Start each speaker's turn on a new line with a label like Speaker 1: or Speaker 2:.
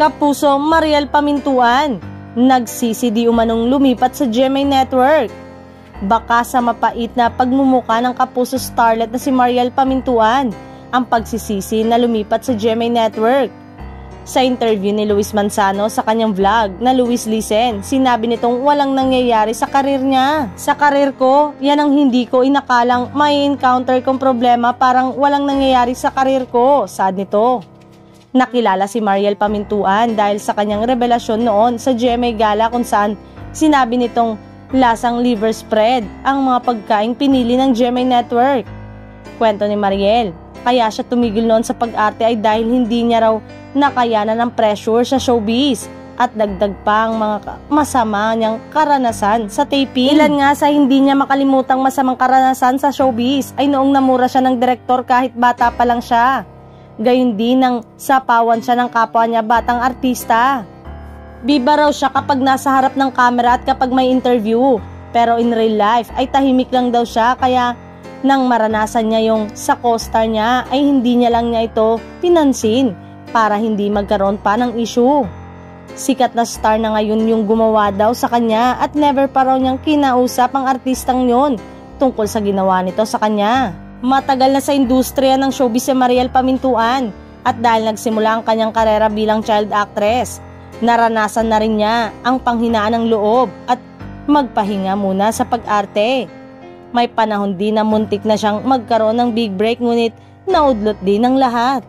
Speaker 1: Kapuso Mariel Pamintuan, nagsisidi umanong lumipat sa GMA Network. Baka sa mapait na pagmumuka ng kapuso starlet na si Mariel Pamintuan ang pagsisisi na lumipat sa GMA Network. Sa interview ni Luis Manzano sa kanyang vlog na Luis Listen, sinabi nitong walang nangyayari sa karir niya. Sa karir ko, yan ang hindi ko inakalang may encounter kong problema, parang walang nangyayari sa karir ko, sad nito. Nakilala si Mariel Pamintuan dahil sa kanyang revelasyon noon sa GMA Gala kung saan sinabi nitong lasang liver spread ang mga pagkaing pinili ng GMA Network. Kwento ni Mariel, kaya siya tumigil noon sa pag-arte ay dahil hindi niya raw nakayanan ng pressure sa showbiz at dagdag pa ang mga masama niyang karanasan sa taping. Ilan nga sa hindi niya makalimutang masamang karanasan sa showbiz ay noong namura siya ng direktor kahit bata pa lang siya. Gayun din nang sapawan siya ng kapwa niya batang artista. Biba raw siya kapag nasa harap ng camera at kapag may interview. Pero in real life ay tahimik lang daw siya, kaya nang maranasan niya yung sa co-star niya ay hindi niya lang niya ito pinansin para hindi magkaroon pa ng issue. Sikat na star na ngayon yung gumawa daw sa kanya at never pa raw niyang kinausap ang artistang yon tungkol sa ginawa nito sa kanya. Matagal na sa industriya ng showbiz si Mariel Pamintuan at dahil nagsimula ang kanyang karera bilang child actress, naranasan na rin niya ang panghinaan ng loob at magpahinga muna sa pag-arte. May panahon din na muntik na siyang magkaroon ng big break ngunit naudlot din ang lahat.